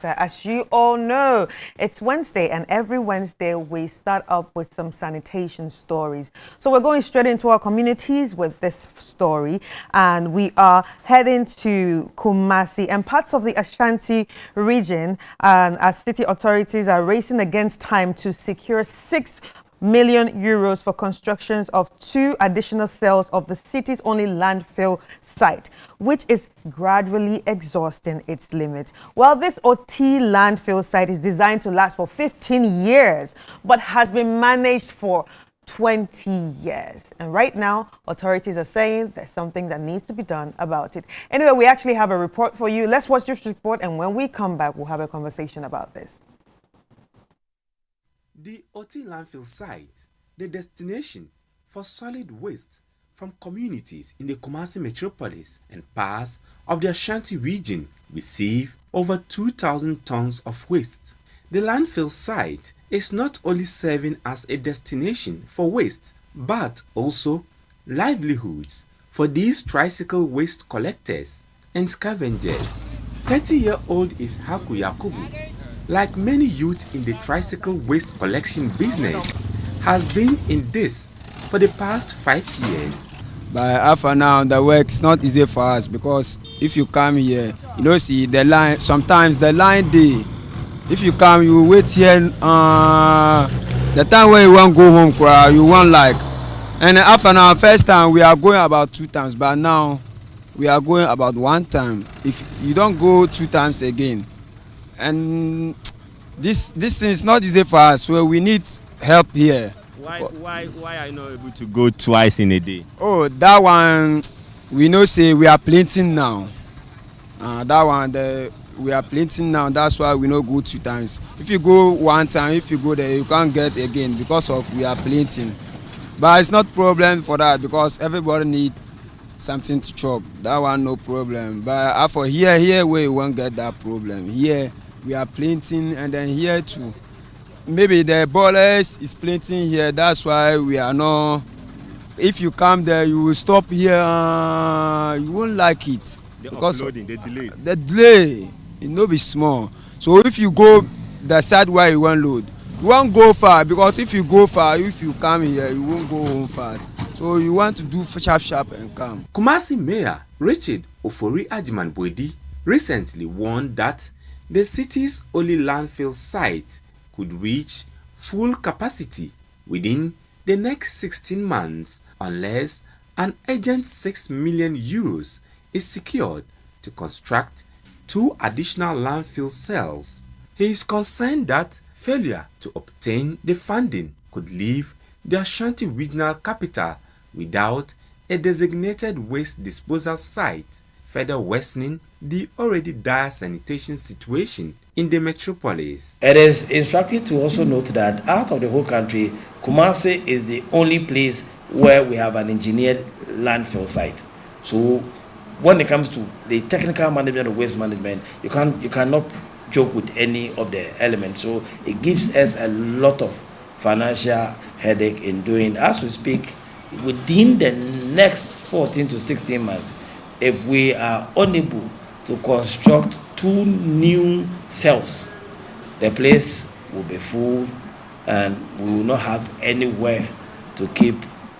As you all know, it's Wednesday, and every Wednesday we start up with some sanitation stories. So we're going straight into our communities with this story, and we are heading to Kumasi and parts of the Ashanti region, as city authorities are racing against time to secure 6 million euros for constructions of 2 additional cells of the city's only landfill site, which is gradually exhausting its limit. Well, this OT landfill site is designed to last for 15 years, but has been managed for 20 years. And right now, authorities are saying there's something that needs to be done about it. Anyway, we actually have a report for you. Let's watch this report, and when we come back, we'll have a conversation about this. The OT landfill site, the destination for solid waste from communities in the Kumasi metropolis and parts of the Ashanti region, receive over 2,000 tons of waste. The landfill site is not only serving as a destination for waste, but also livelihoods for these tricycle waste collectors and scavengers. 30-year-old is Haku Yakubu, like many youth in the tricycle waste collection business, has been in this for the past 5 years. By half an hour, the work is not easy for us because if you come here, you know, see the line, sometimes the line day, if you come, you wait here, the time when you want to go home, you want like, and half an hour, first time we are going about 2 times, but now we are going about 1 time. If you don't go 2 times again, and this thing is not easy for us, so we need help here. Why are you not able to go twice in a day? Oh, that one we know say we are planting now. That one we are planting now. That's why we no go 2 times. If you go 1 time, if you go there, you can't get again because of we are planting. But it's not problem for that because everybody need something to chop. That one no problem. But for here we won't get that problem. Here we are planting, and then here too. Maybe the ballers is planting here. That's why we are not. If you come there, you will stop here. You won't like it because uploading, the delays. The delay it no be small. So if you go the side where you want load, you won't go far because if you go far, if you come here, you won't go home fast. So you want to do sharp and come. Kumasi Mayor Richard Ofori Ajiman Boidi recently warned that the city's only landfill site could reach full capacity within the next 16 months unless an urgent 6 million euros is secured to construct 2 additional landfill cells. He is concerned that failure to obtain the funding could leave the Ashanti regional capital without a designated waste disposal site, further worsening the already dire sanitation situation in the metropolis. It is instructive to also note that out of the whole country, Kumasi is the only place where we have an engineered landfill site. So when it comes to the technical management of waste management, you cannot joke with any of the elements. So it gives us a lot of financial headache in doing. As we speak, within the next 14 to 16 months, if we are unable to construct 2 new cells, the place will be full and we will not have anywhere to keep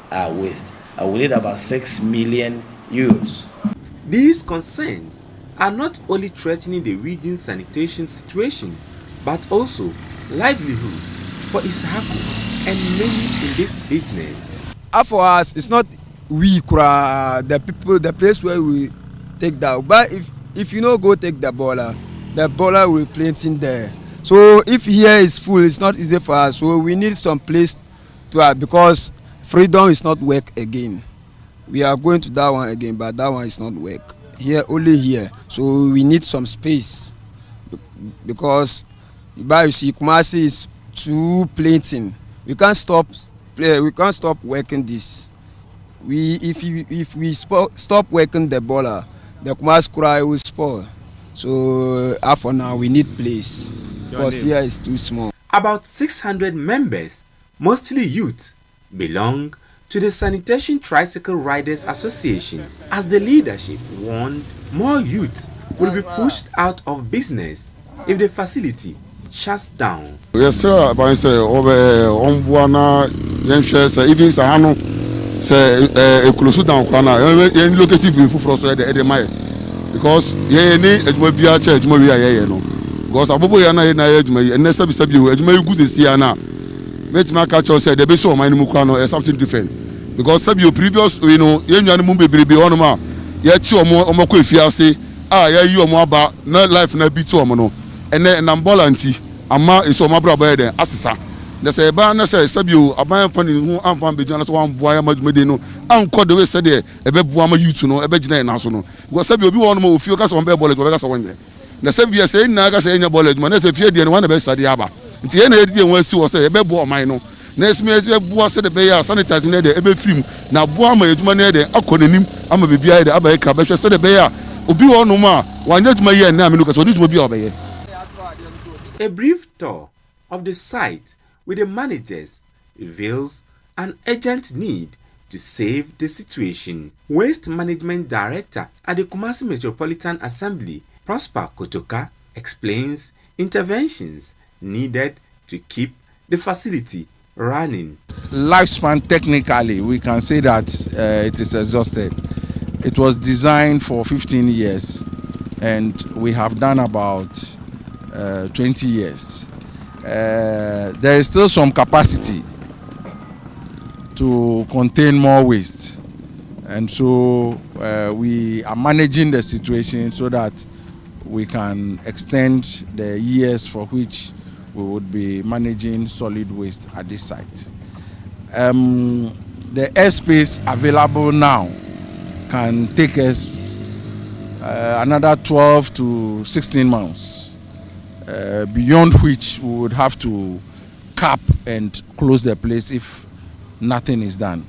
our waste. I will need about 6 million euros. These concerns are not only threatening the region's sanitation situation, but also livelihoods for Ishaku and many in this business. For us, it's not we the people, the place where we take that. But if you no go take the baller will plant in there. So if here is full, it's not easy for us. So we need some place to have because freedom is not work again. We are going to that one again, but that one is not work. Here, only here. So we need some space because you see, Kumasi is too planting. We can't stop working this. If we stop working the baller, the Kumasi cry will spoil. So for now we need place because here is too small. About 600 members, mostly youth, belong to the Sanitation Tricycle Riders Association, as the leadership warned more youth will be pushed out of business if the facility shuts down. Yes, sir. I say over on Buana, Yenshas, even Sahano, say a close down corner, any locative for us at the mile. Because ye it may be a church, maybe a no. Because Abu Yana and Nessa Bisabu, it may good to see Anna. Let my catcher said the best of my Mukano is something different. Because some your previous, you know, Yan Mumbi be on ma, yet you are more fiancé, you are more about not life, not be too mono, and then Nambolanti. Ama is my brother there, Assasa. They say, Banner says, Sabu, a man funny who I'm from Bijanas one boy, much medino, and called the way said there, a bebwama you to know, a bedjana national. Because Sabu be one more few cast on bear bullet, or one day. The Sabu say, Naga say, your bullet, man, as if you didn't want to be Sadiaba. It's the end of the year, was say, a bebwa mine. Next minute, was said the Bay, sanitizing there, every film. Now, Boama is money there, a conim, I'm a baby, the Abbey Crabesha said the Bay, Ubi one no more, one yet my year, now, Lucas, so this will be obeyed. A brief tour of the site with the managers reveals an urgent need to save the situation. Waste Management Director at the Kumasi Metropolitan Assembly, Prosper Kotoka, explains interventions needed to keep the facility running. Lifespan, technically, we can say that it is exhausted. It was designed for 15 years and we have done about 20 years. There is still some capacity to contain more waste, and so we are managing the situation so that we can extend the years for which we would be managing solid waste at this site. The airspace available now can take us another 12 to 16 months. Beyond which we would have to cap and close the place if nothing is done.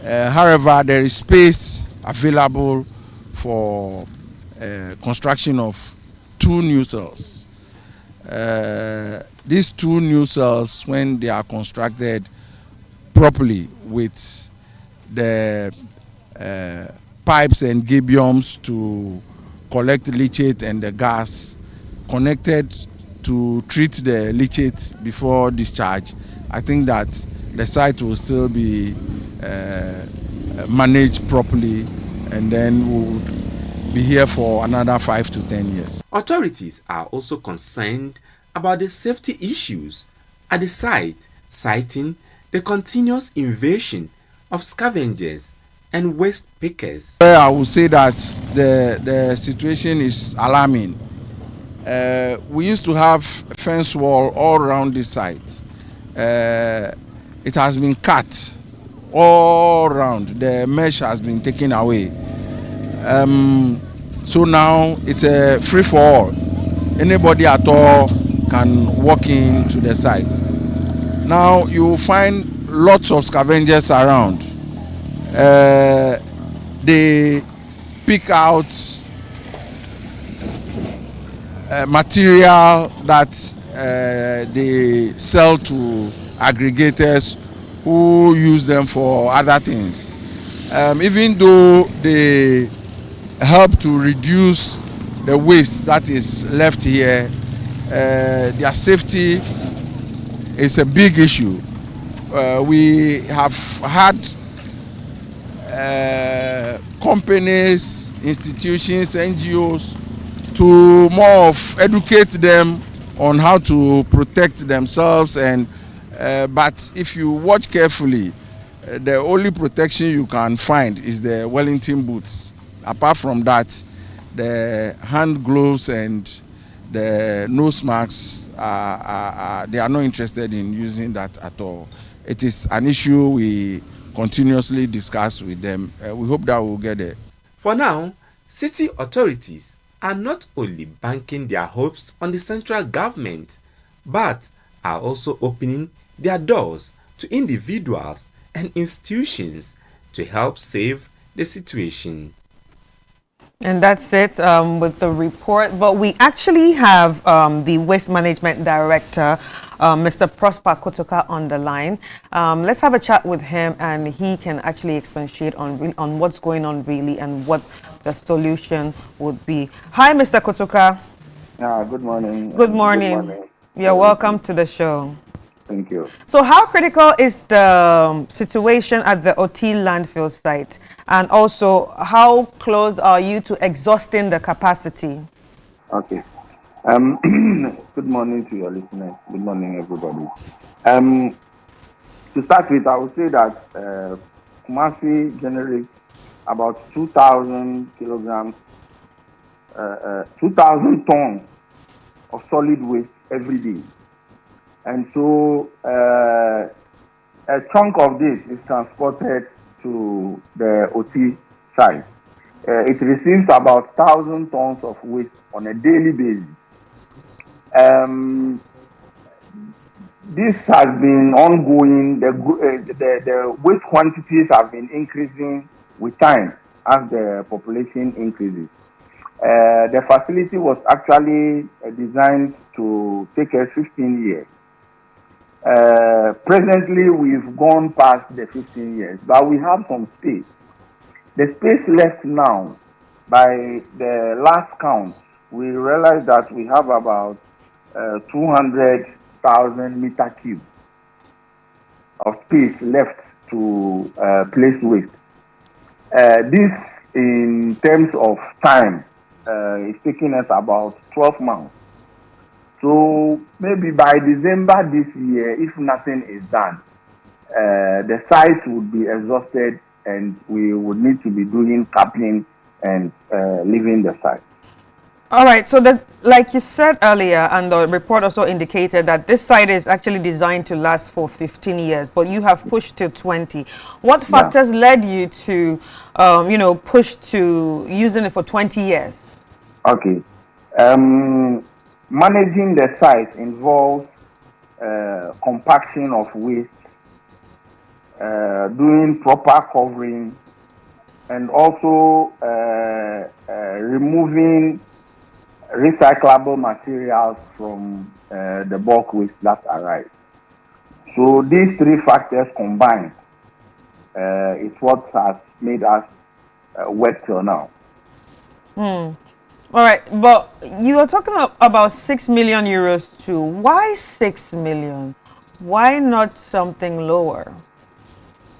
However, there is space available for construction of 2 new cells. These 2 new cells, when they are constructed properly with the pipes and gabions to collect leachate and the gas, connected to treat the leachate before discharge, I think that the site will still be managed properly, and then we'll be here for another 5 to 10 years. Authorities are also concerned about the safety issues at the site, citing the continuous invasion of scavengers and waste pickers. I would say that the situation is alarming. We used to have a fence wall all around this site. It has been cut all around. The mesh has been taken away. So now it's a free for all. Anybody at all can walk into the site. Now you will find lots of scavengers around. They pick out material that they sell to aggregators who use them for other things. Even though they help to reduce the waste that is left here, their safety is a big issue. We have had companies, institutions, NGOs to more of educate them on how to protect themselves, and but if you watch carefully, the only protection you can find is the Wellington boots. Apart from that, the hand gloves and the nose masks they are not interested in using that at all. It is an issue we continuously discuss with them. We hope that we'll get there. For now, city authorities are not only banking their hopes on the central government, but are also opening their doors to individuals and institutions to help save the situation. And that's it with the report. But we actually have the Waste Management Director, Mr. Prosper Kotoka, on the line. Let's have a chat with him, and he can actually expatiate on what's going on really and what the solution would be. Hi, Mr. Kotoka. Good morning. Good morning. You're welcome to the show. Thank you. So how critical is the situation at the OT landfill site? And also, how close are you to exhausting the capacity? Okay. Good morning to your listeners. Good morning, everybody. To start with, I would say that Kumasi generates about 2,000 kilograms, 2,000 tons of solid waste every day. And so a chunk of this is transported to the OT site. It receives about 1,000 tons of waste on a daily basis. This has been ongoing. The waste quantities have been increasing with time as the population increases. The facility was actually designed to take us 15 years. Presently, we've gone past the 15 years, but we have some space. The space left now, by the last count, we realized that we have about 200,000 meter cube of space left to place waste. This, in terms of time, is taking us about 12 months. So maybe by December this year, if nothing is done, the site would be exhausted and we would need to be doing capping and leaving the site. All right, so that, like you said earlier, and the report also indicated that this site is actually designed to last for 15 years, but you have pushed to 20. What factors led you to, push to using it for 20 years? Okay. Managing the site involves compaction of waste, doing proper covering, and also removing recyclable materials from the bulk waste that arrives. So these three factors combined is what has made us work till now. All right, but you are talking about 6 million euros too. Why 6 million? Why not something lower?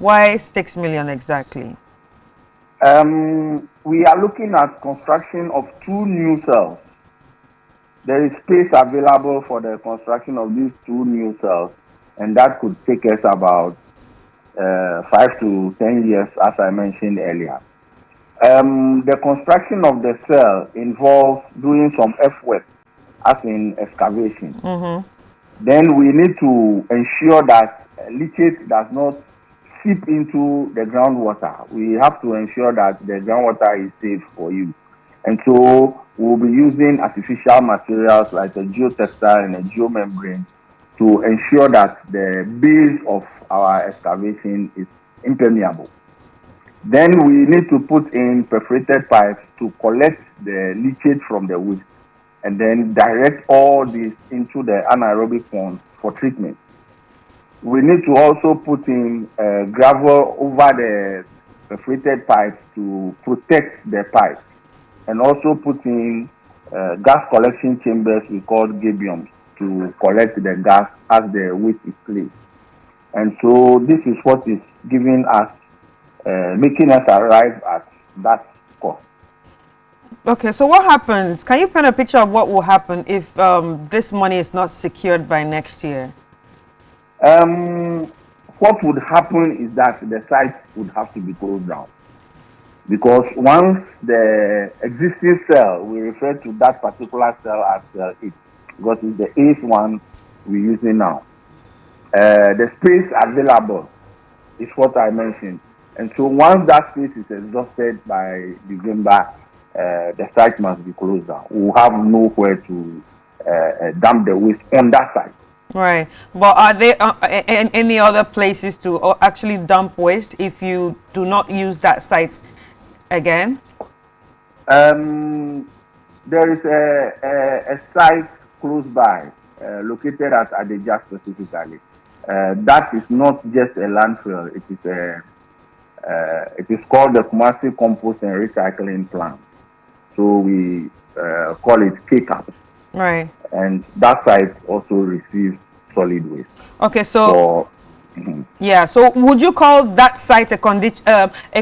Why 6 million exactly? We are looking at construction of 2 new cells. There is space available for the construction of these 2 new cells, and that could take us about 5 to 10 years, as I mentioned earlier. The construction of the cell involves doing some earthwork, as in excavation. Then we need to ensure that leachate does not seep into the groundwater. We have to ensure that the groundwater is safe for use. And so we'll be using artificial materials like a geotextile and a geomembrane to ensure that the base of our excavation is impermeable. Then we need to put in perforated pipes to collect the leachate from the waste and then direct all this into the anaerobic pond for treatment. We need to also put in gravel over the perforated pipes to protect the pipes, and also put in gas collection chambers we call gabions to collect the gas as the waste is placed. And so this is what is giving us, making us arrive at that cost. Okay, so what happens? Can you paint a picture of what will happen if this money is not secured by next year? What would happen is that the site would have to be closed down. Because once the existing cell, we refer to that particular cell as cell 8, because it's the 8th one we're using now. The space available is what I mentioned. And so once that space is exhausted by December, the site must be closed down. We'll have nowhere to dump the waste on that site. Right. But are there any other places to actually dump waste if you do not use that site again? There is a site close by, located at Adeja specifically. That is not just a landfill. It is called the Kumasi Compost and Recycling Plant. So we call it KCAP. Right. And that site also receives solid waste. Okay, so For, yeah, so would you call that site a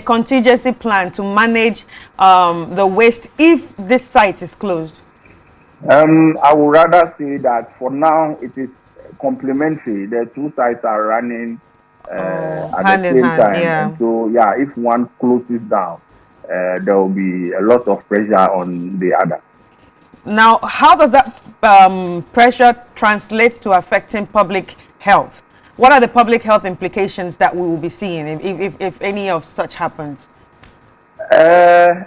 contingency plan to manage the waste if this site is closed? I would rather say that for now it is complementary. The two sites are running at the Hand in same hand, time, yeah. and so yeah, if one closes down, there will be a lot of pressure on the other. Now, how does that pressure translate to affecting public health? What are the public health implications that we will be seeing if any of such happens? I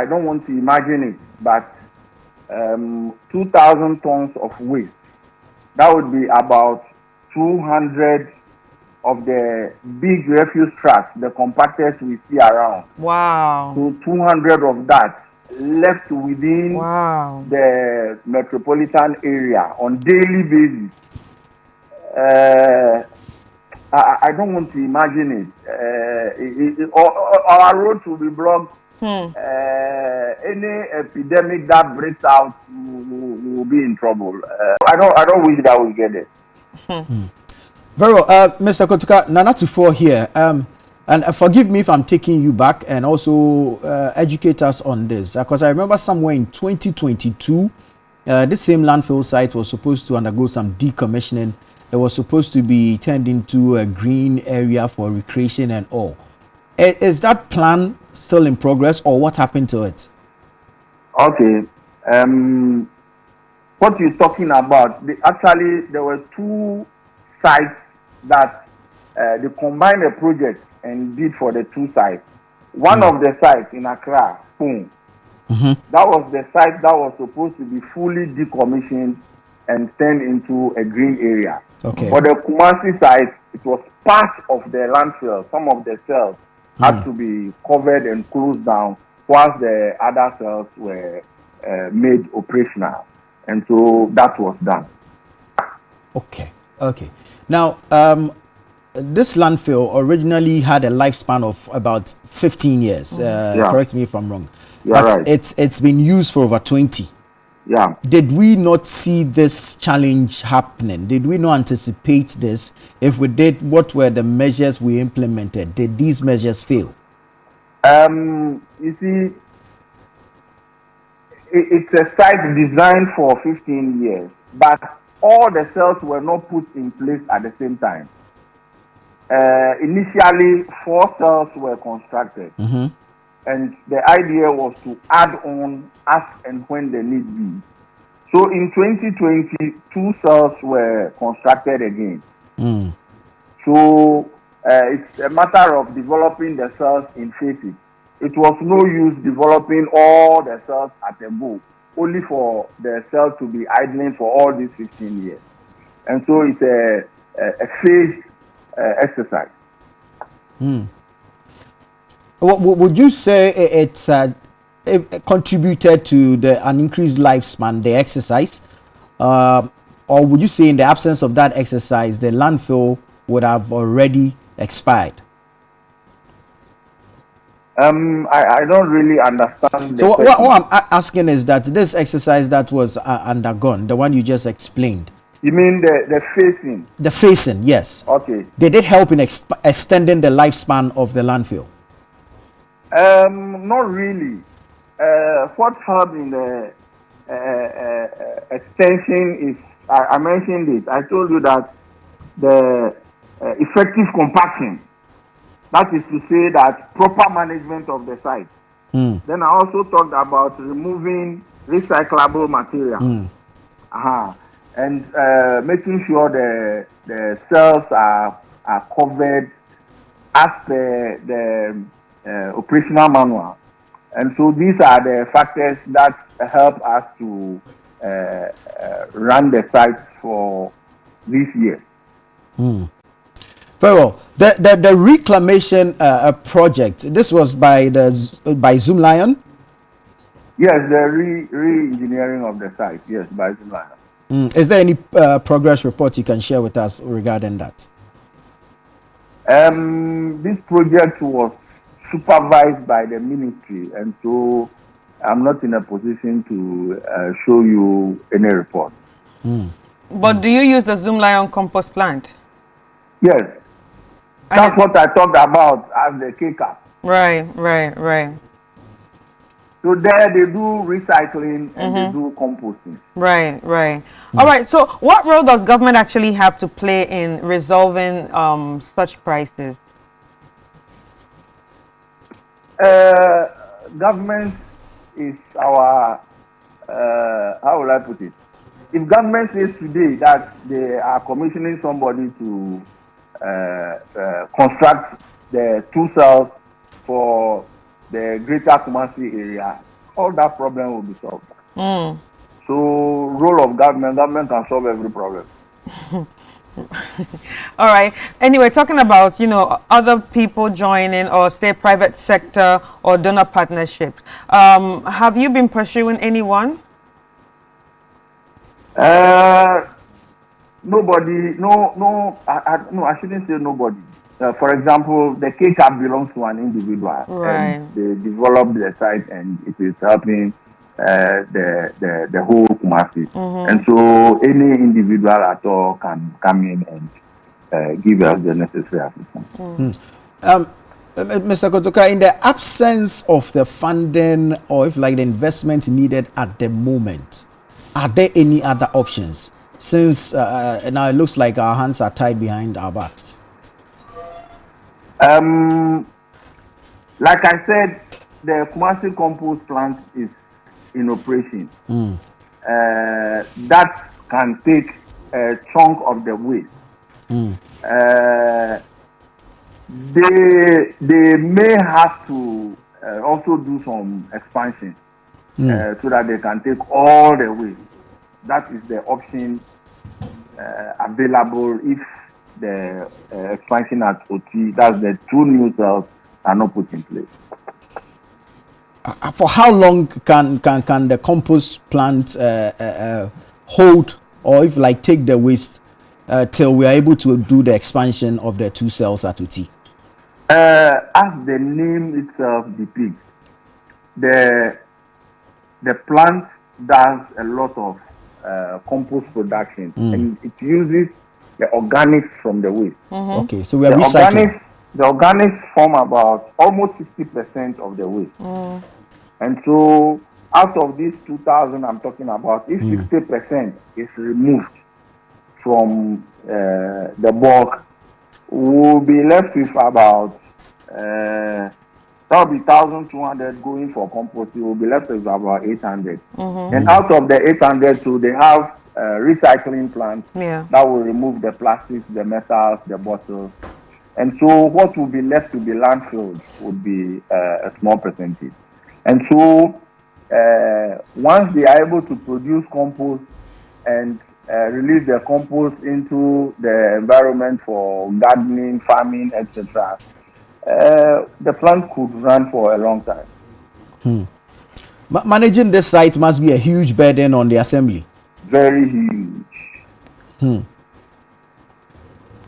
don't want to imagine it, but 2,000 tons of waste, that would be about 200 of the big refuse trucks, the compactors we see around. Wow. So 200 of that left within the metropolitan area on daily basis. I don't want to imagine it. Our roads will be blocked. Any epidemic that breaks out will be in trouble. I don't wish that we get it. Very well, Mr. Kotuka, Nanatu4 here. And forgive me if I'm taking you back and also educate us on this. Because I remember somewhere in 2022, this same landfill site was supposed to undergo some decommissioning. It was supposed to be turned into a green area for recreation and all. Is that plan still in progress, or what happened to it? Okay. What you're talking about, actually, there were two sites that they combined a project and did for the two sites. One of the sites in Accra, boom. That was the site that was supposed to be fully decommissioned and turned into a green area. Okay. For the Kumasi site, it was part of the landfill. Some of the cells had to be covered and closed down once the other cells were made operational. And so that was done. Okay. Now, this landfill originally had a lifespan of about 15 years. Correct me if I'm wrong. You're but right. it's been used for over 20. Yeah. Did we not see this challenge happening? Did we not anticipate this? If we did, what were the measures we implemented? Did these measures fail? You see, it's a site designed for 15 years, but all the cells were not put in place at the same time. Initially, 4 cells were constructed. And the idea was to add on as and when the need be. So in 2020, 2 cells were constructed again. So it's a matter of developing the cells in phases. It was no use developing all the cells at a go, only for the cells to be idling for all these 15 years. And so it's a phased exercise. Would you say it contributed to an increased lifespan, the exercise? Or would you say in the absence of that exercise, the landfill would have already expired? I don't really understand. So what I'm asking is that this exercise that was undergone, the one you just explained. You mean the phasing? The phasing, yes. Okay. Did it help in extending the lifespan of the landfill? Not really. What helped in the extension is, I mentioned it. I told you that the effective compaction, that is to say that proper management of the site. Then I also talked about removing recyclable material. And making sure the cells are covered as per the operational manual. And so these are the factors that help us to run the site for this year. Very well. The reclamation project, this was by Zoom Lion? Yes, the re-engineering of the site, yes, by Zoom Lion. Is there any progress report you can share with us regarding that? This project was supervised by the ministry, and so I'm not in a position to show you any report. But do you use the Zoom Lion compost plant? Yes, And that's what I talked about as the kicker. Right. So there they do recycling and they do composting. Right. All right. So, what role does government actually have to play in resolving such crises? Government is our, how will I put it? If government says today that they are commissioning somebody to construct the 2 cells for the greater Kumasi area, all that problem will be solved. So, role of government can solve every problem. All right. Anyway, talking about, other people joining or say private sector or donor partnerships, have you been pursuing anyone? Nobody, no, I shouldn't say nobody. For example, the KCAP belongs to an individual, Right. and they developed the site, and it is helping the whole Kumasi. And so, any individual at all can come in and give us the necessary assistance. Mr. Kotoka, in the absence of the funding or if like the investment needed at the moment, are there any other options? Since now it looks like our hands are tied behind our backs. Like I said, the Kumasi compost plant is in operation. That can take a chunk of the waste. They may have to also do some expansion so that they can take all the waste. That is the option available if the expansion at OT, that's the 2 new cells, are not put in place. For how long can the compost plant hold, or if like take the waste till we are able to do the expansion of the 2 cells at OT? As the name itself depicts, the plant does a lot of compost production, and it uses the organics from the waste. Okay, so we are recycling. The organics form about almost 60% of the waste. And so, out of these 2,000 I'm talking about, if 60% is removed from the bulk, we'll be left with about that'll be 1,200 going for composting. We'll be left with about 800. And out of the 800, so they have recycling plants that will remove the plastics, the metals, the bottles. And so what will be left to be landfilled would be a small percentage. And so once they are able to produce compost and release the compost into the environment for gardening, farming, etc., the plant could run for a long time. Managing this site must be a huge burden on the assembly. Very huge.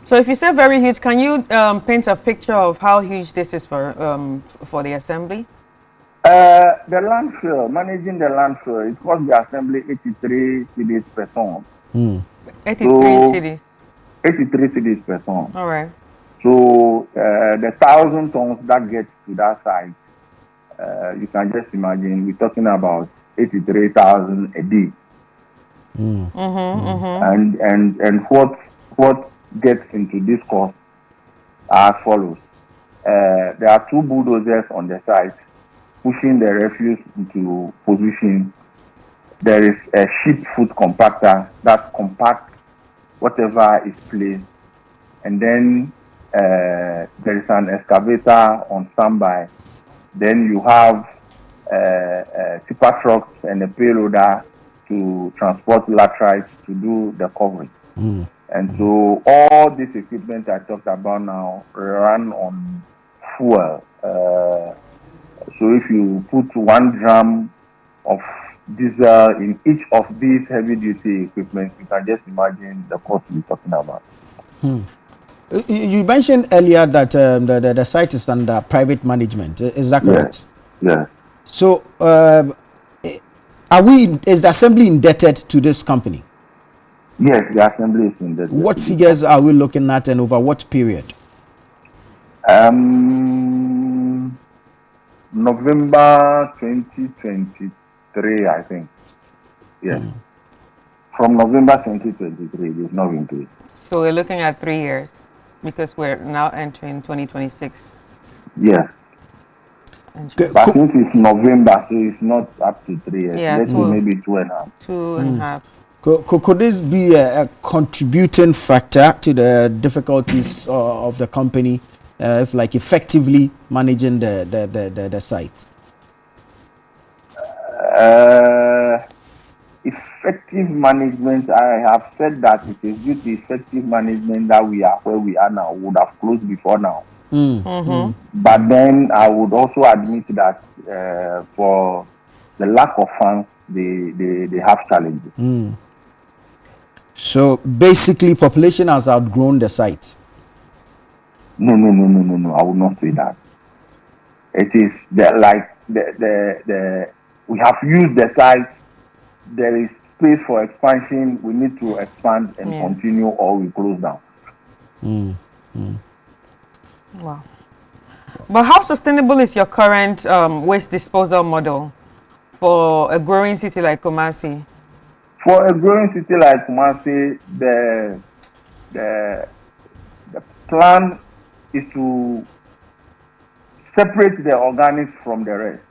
So if you say very huge, can you paint a picture of how huge this is for the assembly? The landfill, managing the landfill, it costs the assembly 83 cedis per ton. 83 cedis. 83 cedis per ton. All right. So the 1,000 tons that gets to that site, you can just imagine we're talking about 83,000 a day. And what gets into this cost are as follows. There are 2 bulldozers on the site pushing the refuse into position. There is a sheep foot compactor that compacts whatever is placed, and then there is an excavator on standby. Then you have tipper trucks and a payloader to transport laterites to do the covering. And so all this equipment I talked about now run on fuel. So if you put 1 drum of diesel in each of these heavy-duty equipment, you can just imagine the cost we're talking about. You mentioned earlier that the site is under private management. Is that correct? Yes. So, is the assembly indebted to this company? Yes, the assembly is in the. What figures are we looking at, and over what period? November 2023, I think. Yes. From November 2023, it is not increased. So we're looking at 3 years because we're now entering 2026. Yes. But since it's November, so it's not up to 3 years. Yeah, Let's say maybe 2.5. 2.5. Could this be a contributing factor to the difficulties of the company, if like effectively managing the site? Effective management, I have said that it is due to effective management that we are where we are now. We would have closed before now. But then I would also admit that for the lack of funds, they have challenges. So basically, population has outgrown the site. No. I would not say that. It is the we have used the site. There is space for expansion. We need to expand and continue, or we close down. Wow. But how sustainable is your current waste disposal model for a growing city like Kumasi? For a growing city like Kumasi, the plan is to separate the organics from the rest.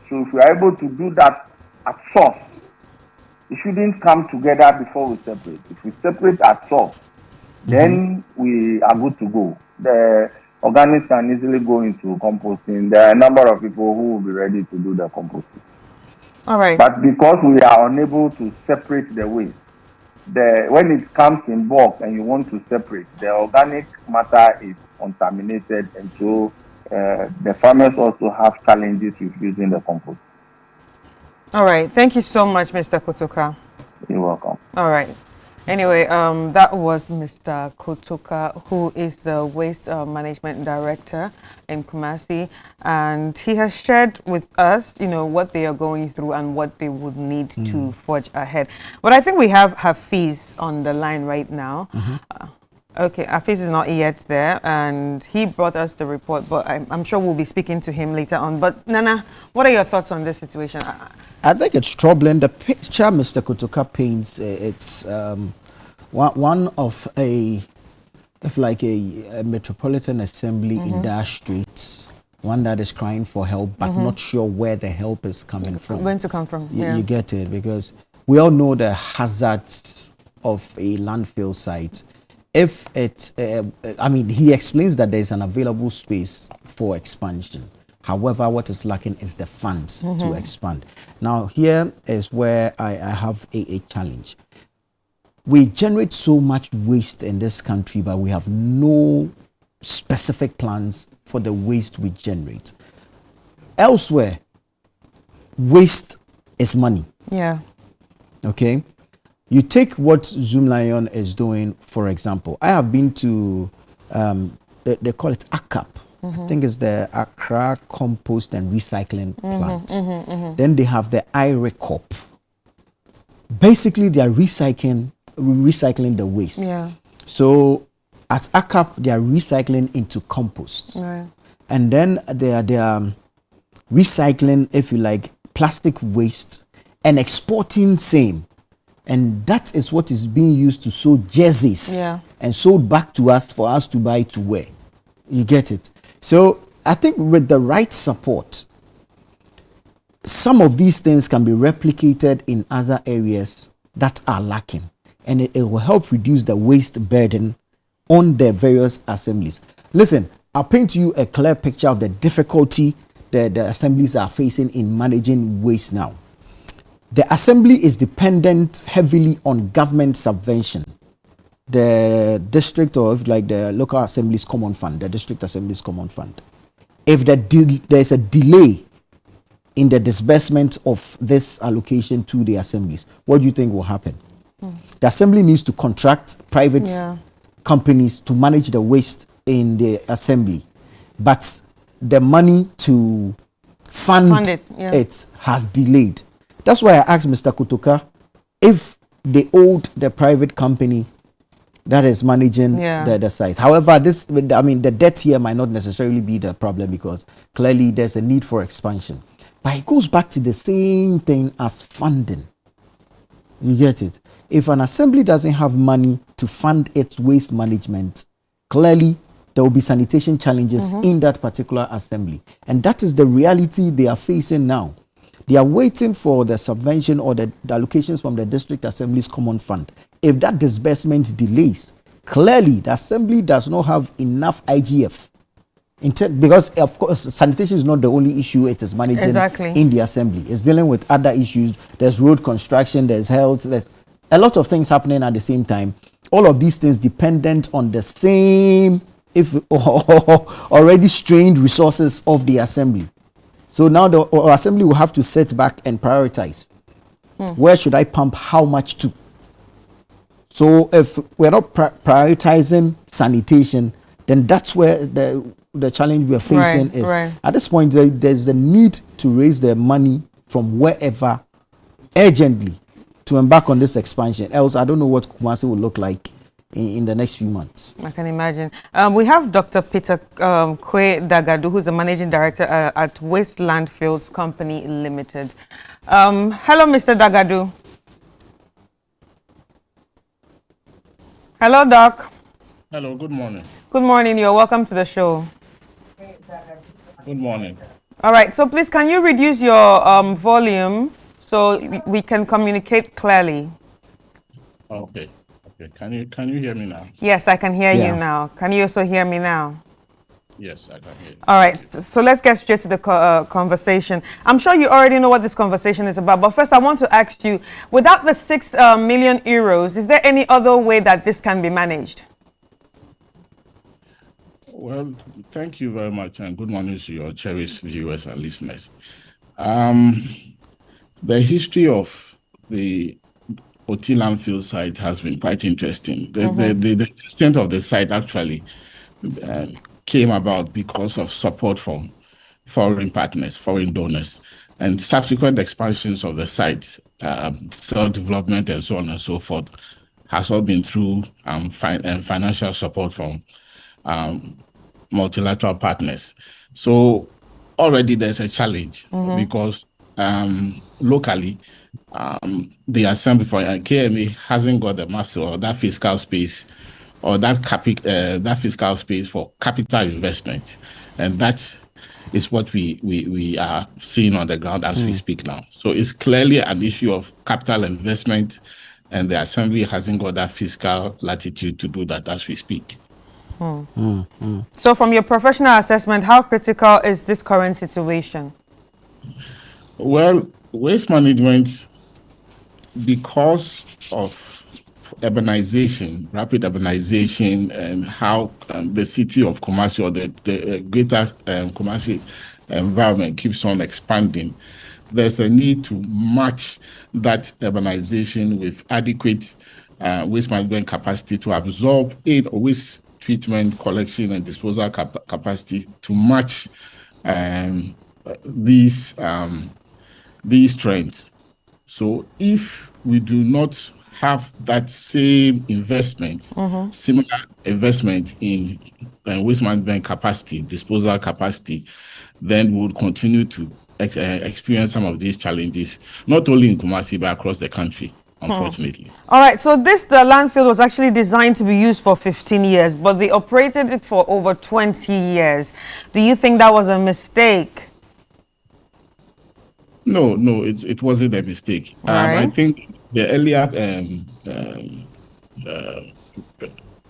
So if we are able to do that at source, it shouldn't come together before we separate. If we separate at source, then we are good to go. The organics can easily go into composting. There are a number of people who will be ready to do the composting. All right. But because we are unable to separate the waste, when it comes in bulk and you want to separate, the organic matter is contaminated, and so the farmers also have challenges with using the compost. All right. Thank you so much, Mr. Kotoka. You're welcome. All right. Anyway, that was Mr. Kotoka, who is the Waste Management Director in Kumasi, and he has shared with us, what they are going through and what they would need to forge ahead. But I think we have Hafiz on the line right now. Okay, Hafiz is not yet there, and he brought us the report, but I'm sure we'll be speaking to him later on. But Nana, what are your thoughts on this situation? I think it's troubling. The picture Mr. Kotoka paints, it's one of a metropolitan assembly in dire straits, one that is crying for help, but not sure where the help is coming from. Going to come from. You get it, because we all know the hazards of a landfill site. If it's, he explains that there is an available space for expansion. However, what is lacking is the funds to expand. Now, here is where I have a challenge. We generate so much waste in this country, but we have no specific plans for the waste we generate. Elsewhere, waste is money. Yeah. Okay? You take what Zoom Lion is doing, for example. I have been to, they call it ACAP. I think it's the Accra Compost and Recycling Plant. Then they have the IRECOP. Basically, they are recycling the waste. Yeah. So at ACAP, they are recycling into compost. Right. And then they are recycling, if you like, plastic waste and exporting same. And that is what is being used to sew jerseys and sold back to us for us to buy to wear. You get it? So I think with the right support, some of these things can be replicated in other areas that are lacking. And it will help reduce the waste burden on the various assemblies. Listen, I'll paint you a clear picture of the difficulty that the assemblies are facing in managing waste now. The assembly is dependent heavily on government subvention. The district, or if like the local assemblies common fund, the district assemblies common fund. If there's a delay in the disbursement of this allocation to the assemblies, what do you think will happen? The assembly needs to contract private companies to manage the waste in the assembly, but the money to fund it, yeah. it has delayed. That's why I asked Mr. Kutuka if they owed the private company that is managing the site. However, the debt here might not necessarily be the problem because clearly there's a need for expansion. But it goes back to the same thing as funding. You get it? If an assembly doesn't have money to fund its waste management, clearly there will be sanitation challenges in that particular assembly. And that is the reality they are facing now. They are waiting for the subvention or the allocations from the district assembly's common fund. If that disbursement delays, clearly the assembly does not have enough IGF. Because of course sanitation is not the only issue it is managing in the assembly. It's dealing with other issues. There's road construction, there's health, there's a lot of things happening at the same time. All of these things dependent on the same already strained resources of the assembly. So now the assembly will have to sit back and prioritize. Where should I pump how much to? So if we're not prioritizing sanitation, then that's where the challenge we're facing is. At this point, there's the need to raise the money from wherever urgently to embark on this expansion. Else, I don't know what Kumasi will look like in the next few months. I can imagine. We have Dr. Peter Kwe Dagadu, who's the managing director at Waste Landfills Company Limited. Hello, Mr. Dagadu. Hello, Doc. Hello, good morning. Good morning. You're welcome to the show. Good morning. All right. So please, can you reduce your volume so we can communicate clearly? Okay. Can you hear me now? Yes, I can hear you now. Can you also hear me now? Yes, I can hear you. All right. So let's get straight to the conversation. I'm sure you already know what this conversation is about. But first, I want to ask you, without the 6 million euros, is there any other way that this can be managed? Well, thank you very much, and good morning to your cherished viewers and listeners. The history of the OT landfill site has been quite interesting. The existence of the site actually came about because of support from foreign partners, foreign donors, and subsequent expansions of the site, self-development and so on and so forth, has all been through financial support from multilateral partners. So already there's a challenge because locally the assembly for KMA hasn't got the muscle or that fiscal space or that fiscal space for capital investment, and that is what we are seeing on the ground as we speak now. So it's clearly an issue of capital investment, and the assembly hasn't got that fiscal latitude to do that as we speak. So from your professional assessment, how critical is this current situation? Well, waste management, because of urbanization, rapid urbanization, and how the city of Kumasi or the greater Kumasi environment keeps on expanding, there's a need to match that urbanization with adequate waste management capacity to absorb waste treatment, collection, and disposal capacity to match these trends. So if we do not have that same investment, similar investment in waste management capacity, disposal capacity, then we would continue to experience some of these challenges, not only in Kumasi, but across the country, unfortunately. All right, so the landfill was actually designed to be used for 15 years, but they operated it for over 20 years. Do you think that was a mistake? No, it wasn't a mistake. I think the earlier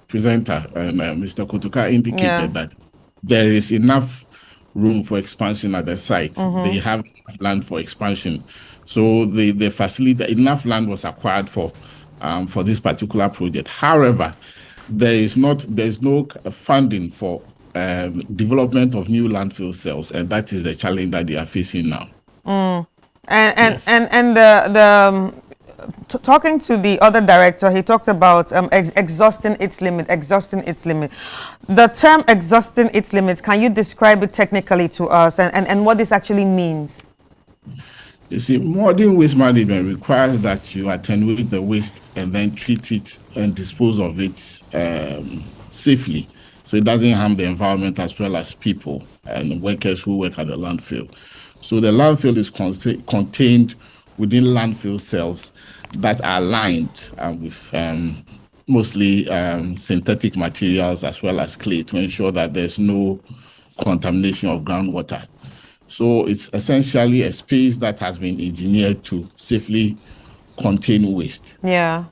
presenter, Mr. Kutuka, indicated that there is enough room for expansion at the site. They have land for expansion. So the facility, enough land was acquired for this particular project. However, there's no funding for development of new landfill cells, and that is the challenge that they are facing now. And the talking to the other director, he talked about exhausting its limit, The term exhausting its limits, can you describe it technically to us and what this actually means? You see, modern waste management requires that you attenuate the waste and then treat it and dispose of it safely, so it doesn't harm the environment as well as people and workers who work at the landfill. So the landfill is contained within landfill cells that are lined with mostly synthetic materials as well as clay to ensure that there's no contamination of groundwater. So it's essentially a space that has been engineered to safely contain waste. Yeah.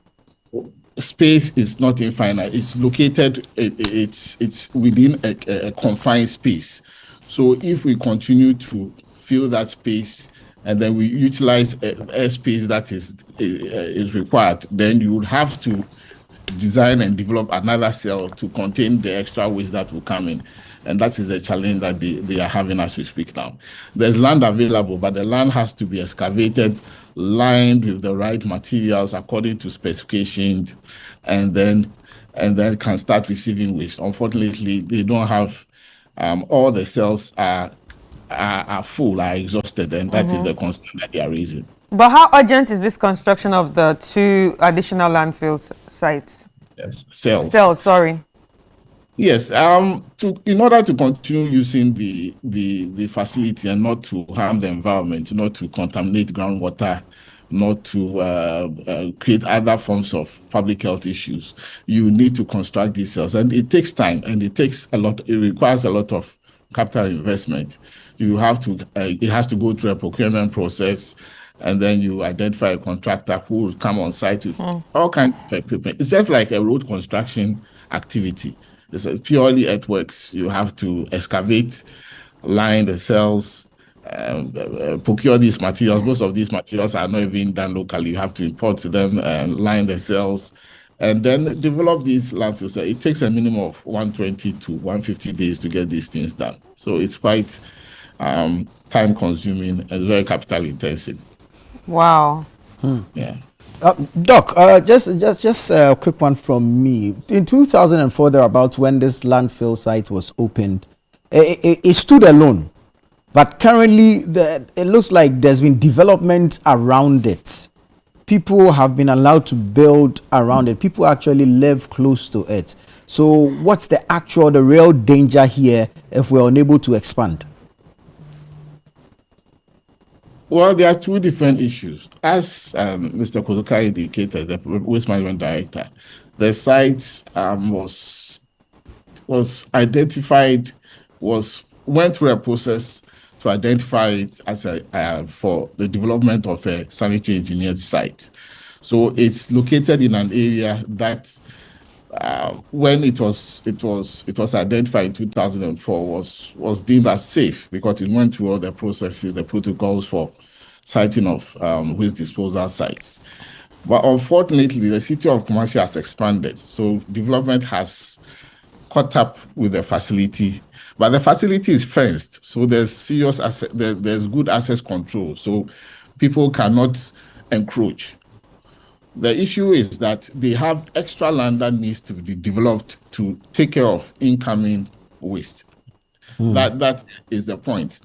Space is not infinite. It's located, it's within a confined space. So if we continue to fill that space and then we utilize a space that is required, then you would have to design and develop another cell to contain the extra waste that will come in. And that is the challenge that they are having as we speak now. There's land available, but the land has to be excavated, lined with the right materials according to specifications, and then can start receiving waste. Unfortunately, they don't have all the cells are full, are exhausted, and that is the concern that they are raising. But how urgent is this construction of the 2 additional landfill sites? Yes, cells. Cells, sorry. Yes, in order to continue using the facility and not to harm the environment, not to contaminate groundwater, not to create other forms of public health issues, you need to construct these cells, and it takes time and it requires a lot of capital investment. You have to, it has to go through a procurement process, and then you identify a contractor who will come on site with all kinds of equipment. It's just like a road construction activity. It's purely earthworks. You have to excavate, line the cells, procure these materials. Most of these materials are not even done locally. You have to import them and line the cells, and then develop these landfills. It takes a minimum of 120 to 150 days to get these things done. So it's quite time consuming and very capital intensive. Wow. Yeah. Doc, just a quick one from me. In 2004, thereabouts, when this landfill site was opened, it stood alone. But currently, it looks like there's been development around it. People have been allowed to build around it. People actually live close to it. So what's the real danger here if we're unable to expand? Well, there are 2 different issues. As Mr. Kozuka indicated, the Waste Management Director, the site was identified, went through a process to identify it as for the development of a sanitary engineered site. So it's located in an area that when it was identified in 2004 was deemed as safe because it went through all the processes, the protocols for siting of waste disposal sites. But unfortunately, the city of Kumasi has expanded, so development has caught up with the facility. But the facility is fenced, so there's there's good access control, so people cannot encroach. The issue is that they have extra land that needs to be developed to take care of incoming waste. That is the point.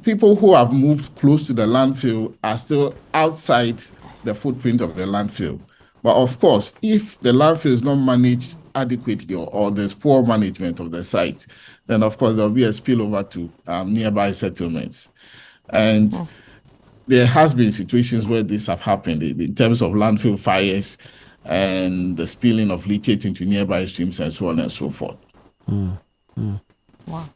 People who have moved close to the landfill are still outside the footprint of the landfill. But of course, if the landfill is not managed adequately or there's poor management of the site, then of course there'll be a spillover to nearby settlements. And there has been situations where this have happened in terms of landfill fires and the spilling of leachate into nearby streams and so on and so forth. Wow.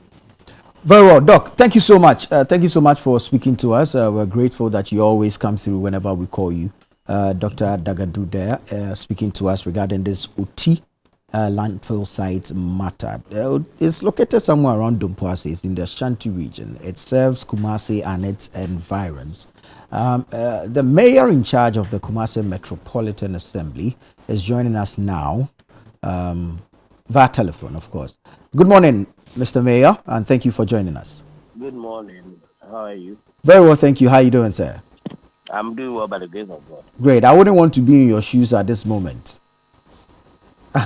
Very well, Doc. Thank you so much. Thank you so much for speaking to us. We're grateful that you always come through whenever we call you. Dr. Dagadu there speaking to us regarding this OT landfill site matter. It's located somewhere around Dumpuasi. It's in the Ashanti region. It serves Kumasi and its environs. The mayor in charge of the Kumasi Metropolitan Assembly is joining us now via telephone, of course. Good morning, Mr. Mayor, and thank you for joining us. Good morning. How are you? Very well, thank you. How are you doing, sir? I'm doing well by the grace of God. Great. I wouldn't want to be in your shoes at this moment.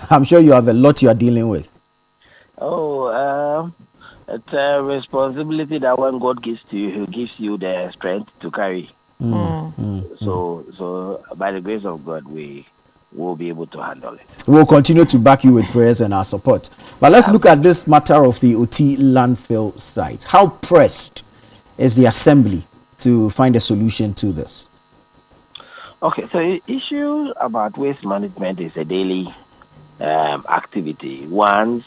I'm sure you have a lot you are dealing with. Oh, it's a responsibility that when God gives to you, He gives you the strength to carry. So by the grace of God, we will be able to handle it. We'll continue to back you with prayers and our support. But let's look at this matter of the OT landfill site. How pressed is the assembly to find a solution to this? Okay, so issue about waste management is a daily activity. Once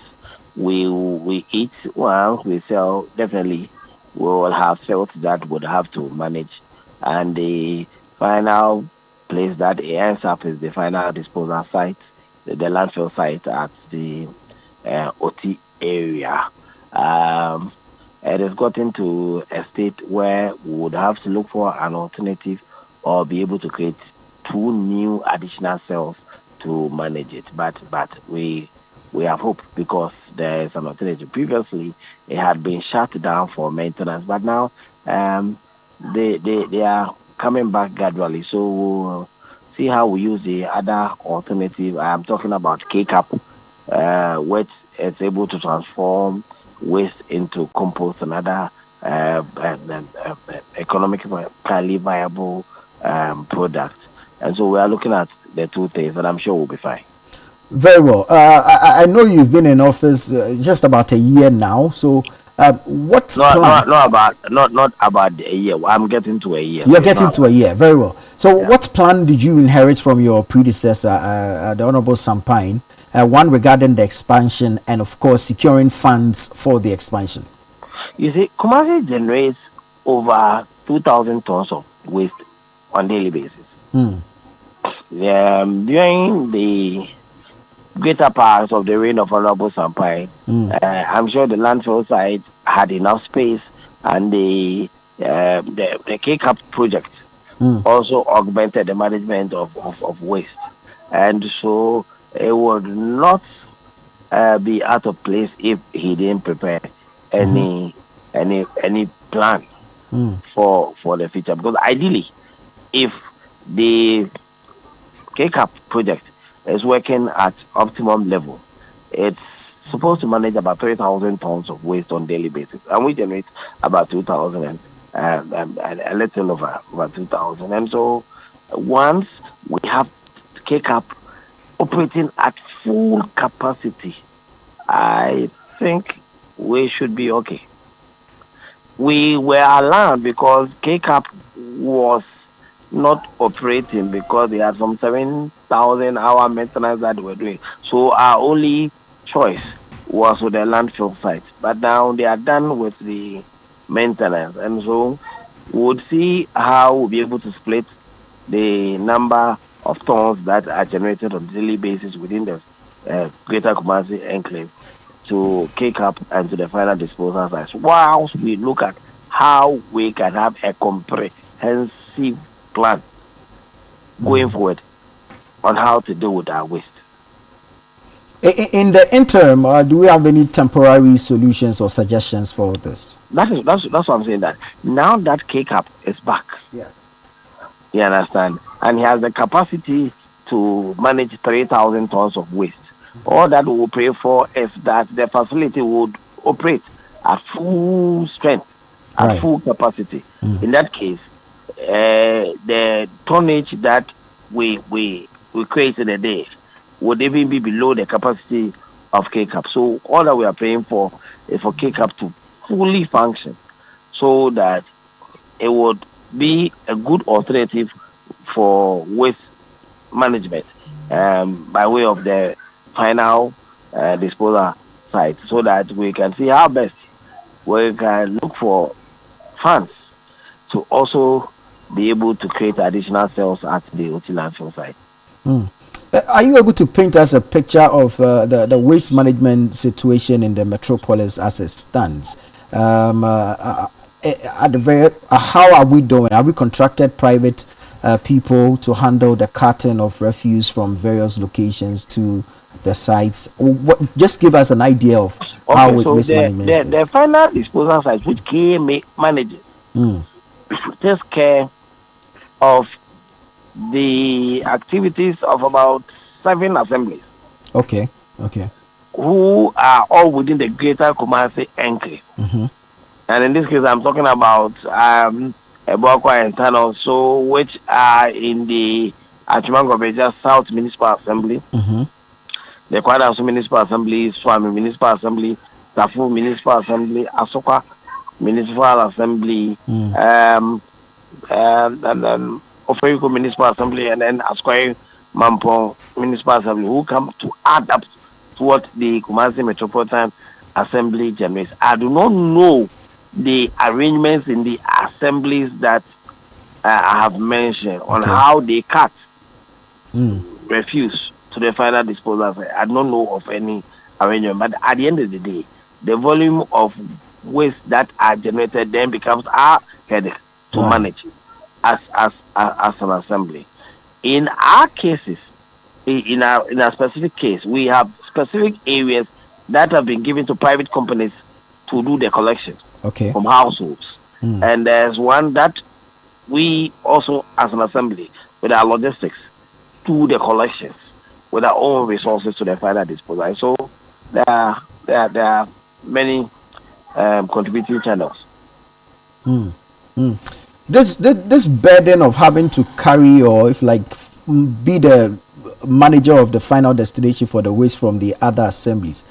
we eat, once we sell, definitely we will have sales that would have to manage, and the final place that it ends up is the final disposal site, the landfill site at the OT area. It has gotten to a state where we would have to look for an alternative or be able to create 2 new additional cells to manage it. But we have hope because there is an alternative. Previously, it had been shut down for maintenance, but now they are coming back gradually. So we'll see how we use the other alternative. I am talking about K-Cap, which is able to transform waste into compost and other economically viable products. And so we are looking at the 2 things, and I'm sure we'll be fine. Very well. I know you've been in office just about a year now. So, what plan? Not about a year. I'm getting to a year. You're getting to a year. Very well. So, what plan did you inherit from your predecessor, the Honorable Sampine? One regarding the expansion, and of course, securing funds for the expansion. You see, Kumasi generates over 2,000 tons of waste on daily basis. During the greater parts of the reign of Honorable Sampine, I'm sure the landfill site had enough space, and the K-Cap project also augmented the management of waste, and so it would not be out of place if he didn't prepare any plan for the future. Because ideally, if the K-Cap project is working at optimum level, it's supposed to manage about 3,000 tons of waste on daily basis, and we generate about 2,000 and a little over 2,000. And so once we have K-Cap operating at full capacity, I think we should be okay. We were alarmed because K-Cap was not operating because they had some 7,000 hour maintenance that they were doing. So our only choice was with the landfill site. But now they are done with the maintenance, and so we'll see how we'll be able to split the number of tons that are generated on a daily basis within the Greater Kumasi enclave to K-Cap and to the final disposal sites, whilst we look at how we can have a comprehensive plan going forward on how to deal with our waste. In the interim, do we have any temporary solutions or suggestions for this? That's what I'm saying. That now that K-Cap is back, you understand, and he has the capacity to manage 3,000 tons of waste. All that we will pray for is that the facility would operate at full strength, at full capacity. In that case, the tonnage that we create in a day would even be below the capacity of K-Cap. So all that we are praying for is for K-Cap to fully function, so that it would be a good alternative for waste management by way of the final disposal site, so that we can see how best we can look for funds to also be able to create additional cells at the OT landfill site. Are you able to paint us a picture of the waste management situation in the metropolis as it stands? How are we doing? Have we contracted private people to handle the carting of refuse from various locations to the sites? Just give us an idea of how waste management is. The final disposal site, which KMA manages, takes care of the activities of about 7 assemblies Okay. Okay. who are all within the greater Kumasi enclave. Mm-hmm. And in this case, I'm talking about Ebokwa and Tano, so which are in the Achumangobeja South Municipal Assembly, Mm-hmm. the Kwadasu Municipal Assembly, Swami Municipal Assembly, Tafu Municipal Assembly, Asoka Municipal Assembly, Mm. And then Oferiko Municipal Assembly, and then Askwai Mampong Municipal Assembly, who come to add up to what the Kumasi Metropolitan Assembly generates. I do not know the arrangements in the assemblies that I have mentioned on Okay. how they cut Mm. refuse to the final disposal. I don't know of any arrangement, but at the end of the day, the volume of waste that are generated then becomes our headache to Right. manage as an assembly. In our cases, in a specific case, we have specific areas that have been given to private companies to do the collection Okay. from households, Mm. and there's one that we also, as an assembly, with our logistics, do the collections with our own resources to the final disposal. So there are many contributing channels. Mm. Mm. This burden of having to carry, or if like be the manager of the final destination for the waste from the other assemblies,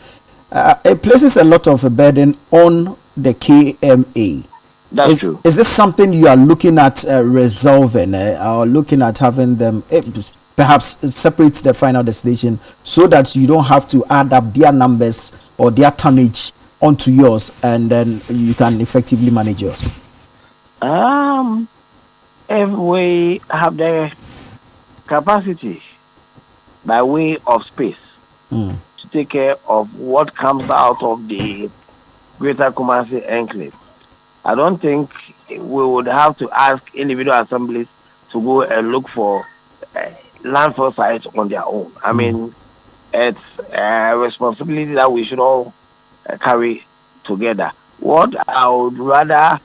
it places a lot of a burden on the KMA. That's true. Is this something you are looking at resolving, or looking at having them perhaps separate the final destination so that you don't have to add up their numbers or their tonnage onto yours, and then you can effectively manage yours? If we have the capacity by way of space to take care of what comes out of the greater Kumasi enclave, I don't think we would have to ask individual assemblies to go and look for landfill sites on their own. I mean, it's a responsibility that we should all carry together. What I would rather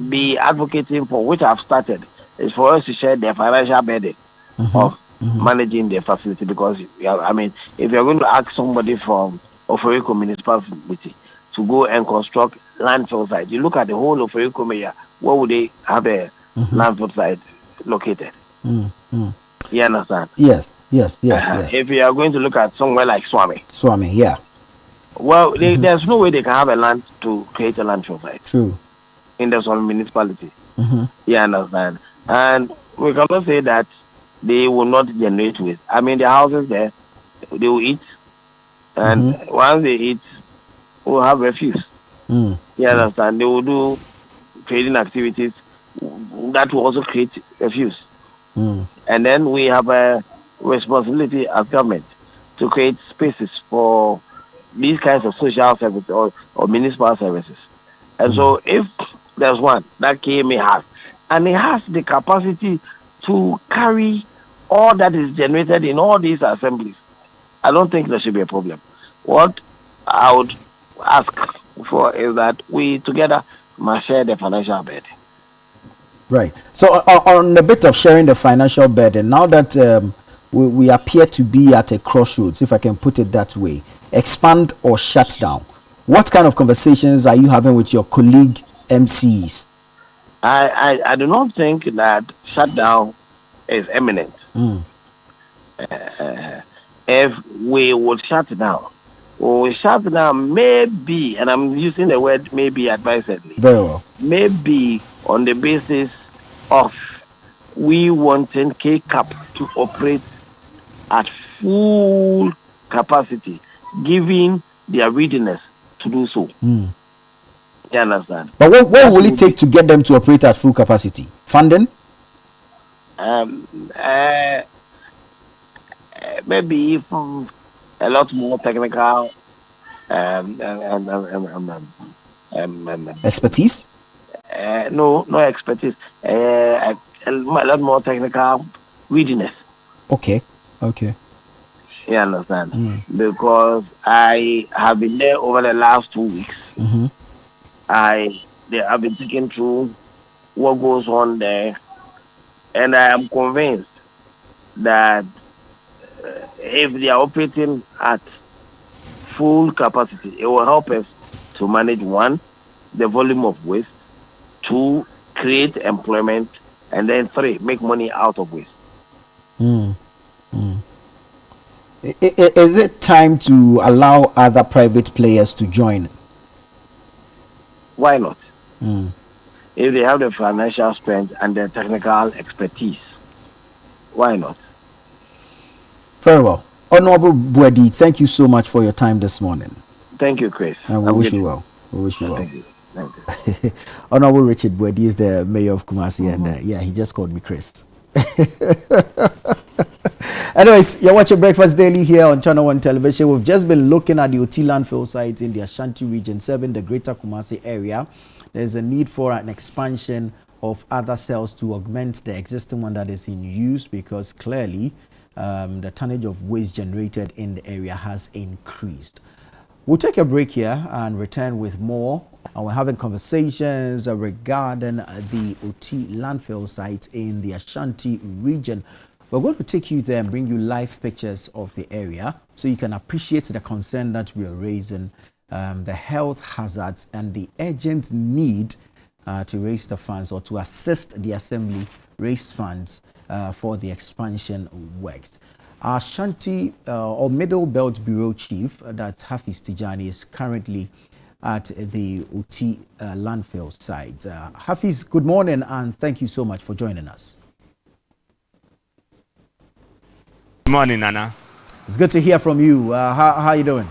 be advocating for, which I've started, is for us to share the financial burden of managing the facility. Because, I mean, if you're going to ask somebody from Oferiko Municipality to go and construct landfill site, you look at the whole of Oferiko area, where would they have a landfill site located? You understand? Yes. Yes. If you are going to look at somewhere like Swami, Yeah. well, there's no way they can have a land to create a landfill site True. in the Swami municipality. You understand? And we cannot say that they will not generate waste. I mean, the houses there, they will eat, and once they eat, we'll have refuse. You understand? They will do trading activities that will also create refuse. And then we have a responsibility as government to create spaces for these kinds of social services or municipal services. And so if there's one that KMA has, and it has the capacity to carry all that is generated in all these assemblies, I don't think there should be a problem. What I would ask for is that we together must share the financial burden. Right. So on the bit of sharing the financial burden, now that we appear to be at a crossroads, if I can put it that way, expand or shut down, what kind of conversations are you having with your colleague MCs? I do not think that shutdown is imminent. If we would shut down, maybe, and I'm using the word maybe advisedly. Very well. Maybe on the basis of we wanting K-Cap to operate at full capacity, giving their readiness to do so. You understand? But what will it take to get them to operate at full capacity? Funding? Maybe from a lot more technical expertise? No expertise. A lot more technical readiness. Okay. You understand? Because I have been there over the last 2 weeks. I've been taken through what goes on there, And I am convinced that if they are operating at full capacity, it will help us to manage one, the volume of waste, two, create employment, and then three, make money out of waste. Is it time to allow other private players to join? Why not? If they have the financial strength and the technical expertise, why not? Very well. Honorable Bwedi, thank you so much for your time this morning. Thank you, Chris. And we wish you well. We wish you well. Thank you. Thank you. Honorable Richard Bwedi is the mayor of Kumasi, and he just called me Chris. Anyways, you're watching Breakfast Daily here on Channel One Television. We've just been looking at the OT landfill sites in the Ashanti region, serving the greater Kumasi area. There's a need for an expansion of other cells to augment the existing one that is in use, because clearly the tonnage of waste generated in the area has increased. We'll take a break here and return with more. And we're having conversations regarding the OT landfill site in the Ashanti region. We're going to take you there and bring you live pictures of the area so you can appreciate the concern that we are raising, the health hazards and the urgent need to raise the funds, or to assist the assembly raise funds for the expansion works. Our Ashanti or Middle Belt Bureau Chief, that's Hafiz Tijani, is currently at the OT landfill site. Hafiz, good morning and thank you so much for joining us. Good morning, Nana. It's good to hear from you. How are you doing?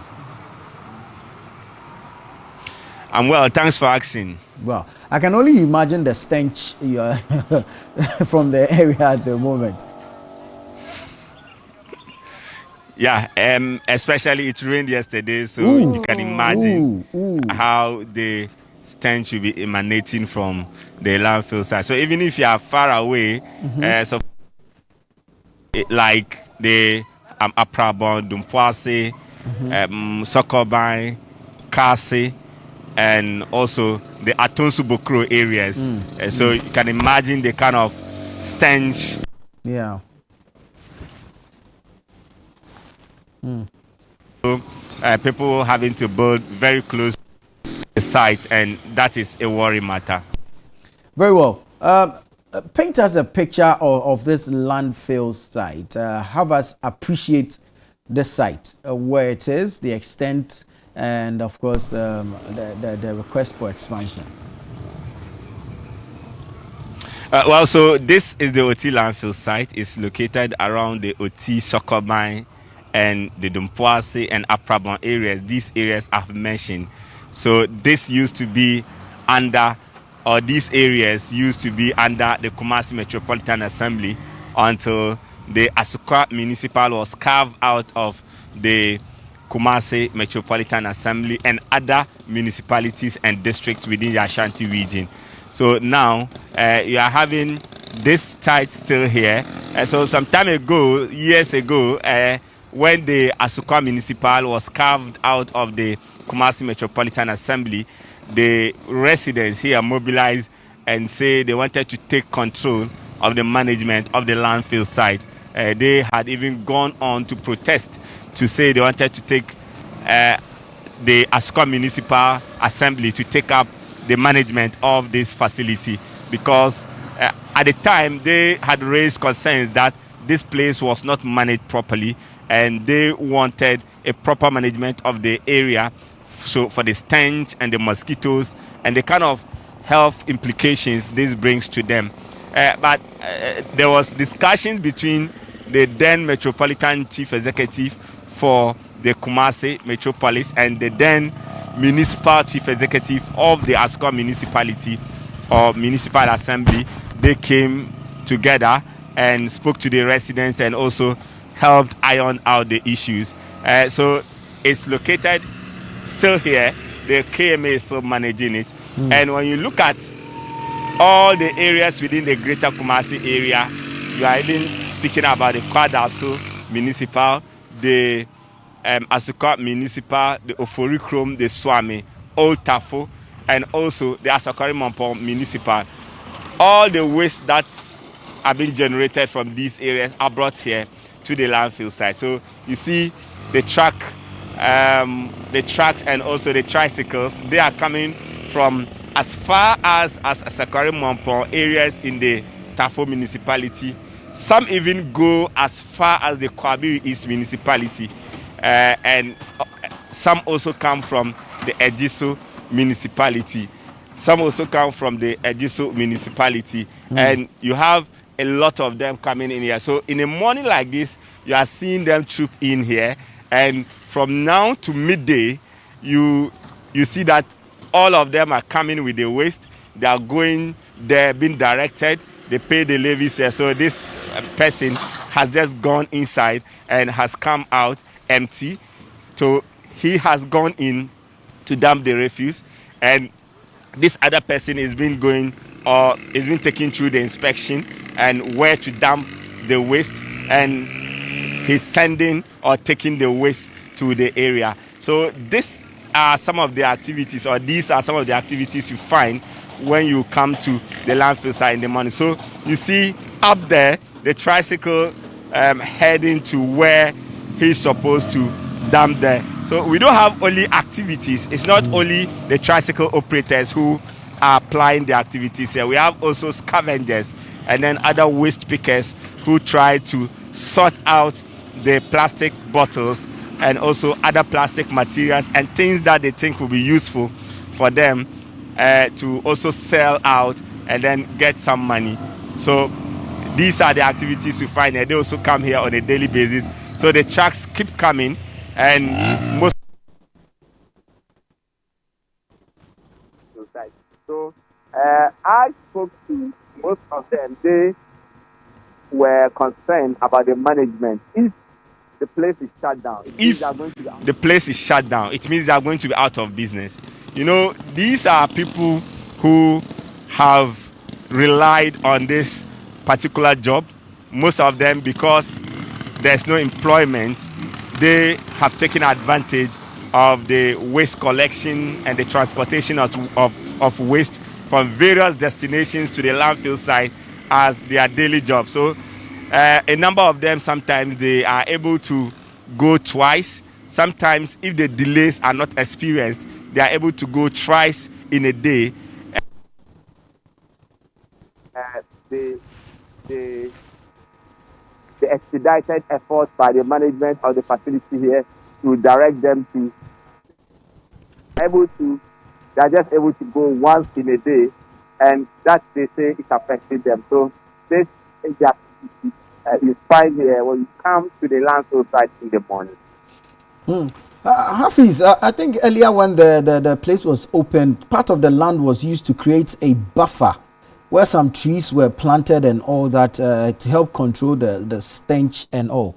I'm well, thanks for asking. Well, I can only imagine the stench from the area at the moment. Yeah, especially it rained yesterday, so you can imagine how the stench will be emanating from the landfill site. So even if you are far away, like the Aprabon, Dumpoase, Sokobai, Kasi, and also the Atonsu Bokro areas. So you can imagine the kind of stench. Yeah. So, people having to build very close to the site, and that is a worry matter. Very well. Paint us a picture of this landfill site. Have us appreciate the site, where it is, the extent, and of course the request for expansion. Well, so this is the OT landfill site. It's located around the OT Sokobai and the Dumpoase and Aprabon areas. These areas I've mentioned. So this used to be under, or these areas used to be under the Kumasi Metropolitan Assembly until the Asukwa Municipal was carved out of the Kumasi Metropolitan Assembly and other municipalities and districts within the Ashanti region. So now you are having this site still here. So some time ago, years ago, when the Asukwa Municipal was carved out of the Kumasi Metropolitan Assembly, the residents here mobilized and say they wanted to take control of the management of the landfill site. They had even gone on to protest to say they wanted to take the Asukwa Municipal Assembly to take up the management of this facility, because at the time they had raised concerns that this place was not managed properly, and they wanted a proper management of the area, so for the stench and the mosquitoes and the kind of health implications this brings to them. But there was discussions between the then Metropolitan Chief Executive for the Kumasi Metropolis and the then Municipal Chief Executive of the Asukwa Municipality or Municipal Assembly. They came together and spoke to the residents and also helped iron out the issues. So it's located still here. The KMA is still managing it. And when you look at all the areas within the greater Kumasi area, you are even speaking about the Kwadaso Municipal, the Asukwa Municipal, the Oforikrom, the Swami, Old Tafo, and also the Asakwari Mampo Municipal. All the waste that are being generated from these areas are brought here to the landfill site. So you see the trucks and also the tricycles, they are coming from as far as Asakwari Mompong areas in the Tafo municipality. Some even go as far as the Kwabiri East municipality, and some also come from the Ejiso municipality. Some also come from the Ejiso municipality, and you have a lot of them coming in here. So in a morning like this, you are seeing them troop in here, and from now to midday, you see that all of them are coming with the waste. They are going there, being directed. They pay the levies here. So this person has just gone inside and has come out empty. So he has gone in to dump the refuse, and this other person is been going or is been taken through the inspection and where to dump the waste, and he's sending or taking the waste to the area. So these are some of the activities, or these are some of the activities you find when you come to the landfill site in the morning. So you see up there the tricycle heading to where he's supposed to dump there. So we don't have only activities. It's not only the tricycle operators who are applying the activities here. We have also scavengers and then other waste pickers who try to sort out the plastic bottles and also other plastic materials and things that they think will be useful for them to also sell out and then get some money. So these are the activities you find here. They also come here on a daily basis. So the trucks keep coming, and most. So I spoke to most of them. They were concerned about the management. If the place is shut down, The place is shut down, it means they are going to be out of business. You know, these are people who have relied on this particular job. Most of them, because there's no employment, they have taken advantage of the waste collection and the transportation of waste from various destinations to the landfill site as their daily job. So a number of them, sometimes they are able to go twice. Sometimes if the delays are not experienced, they are able to go thrice in a day. The expedited efforts by the management of the facility here to direct them to they're just able to go once in a day, and that they say is affecting them. So this is the activity you find here when you come to the landfill site in the morning. Hafiz, I think earlier when the place was opened, part of the land was used to create a buffer where some trees were planted and all that to help control the stench and all.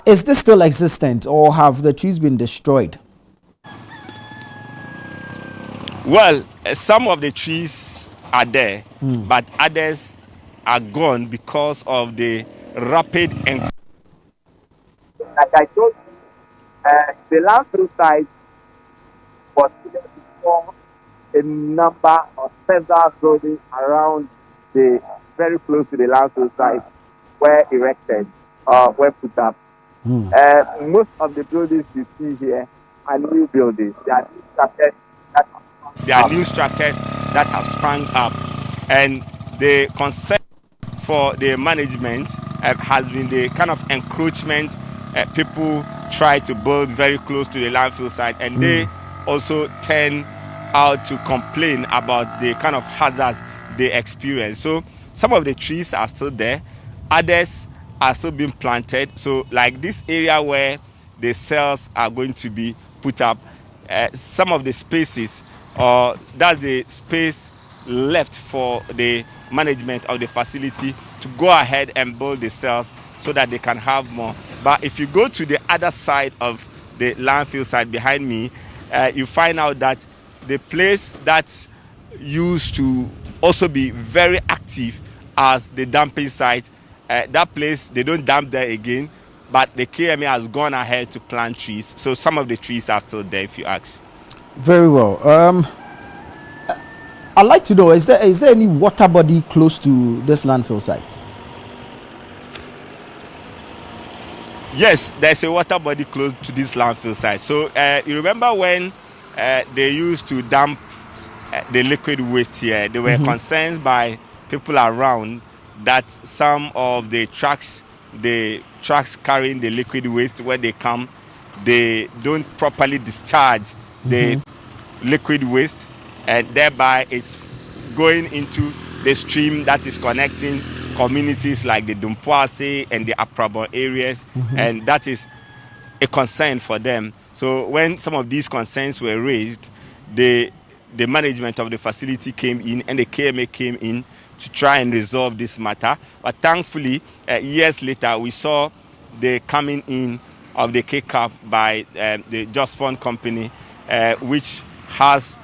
Is this still existent, or have the trees been destroyed? Well, some of the trees are there, but others are gone because of the rapid and. Like I told you, the landfill site was before a number of several buildings around very close to the landfill site were erected or were put up. Most of the buildings you see here are new buildings. There are new structures that have sprung up, and the concern for the management has been the kind of encroachment. People try to build very close to the landfill site, and they also tend out to complain about the kind of hazards they experience. So some of the trees are still there, others are still being planted. So like this area where the cells are going to be put up, some of the spaces, or that's the space left for the management of the facility to go ahead and build the cells so that they can have more. But if you go to the other side of the landfill site behind me, you find out that the place that used to also be very active as the dumping site, that place, they don't dump there again, but the KMA has gone ahead to plant trees. So some of the trees are still there, if you ask. Very well. I'd like to know, is there any water body close to this landfill site? Yes, there's a water body close to this landfill site. So you remember when they used to dump the liquid waste here, there were concerns by people around that some of the trucks carrying the liquid waste, when they come, they don't properly discharge the liquid waste, and thereby it's going into the stream that is connecting communities like the Dumpuase and the Aprabon areas, and that is a concern for them. So when some of these concerns were raised, the management of the facility came in and the KMA came in to try and resolve this matter. But thankfully, years later, we saw the coming in of the K-Cap by the Just Fund company, which has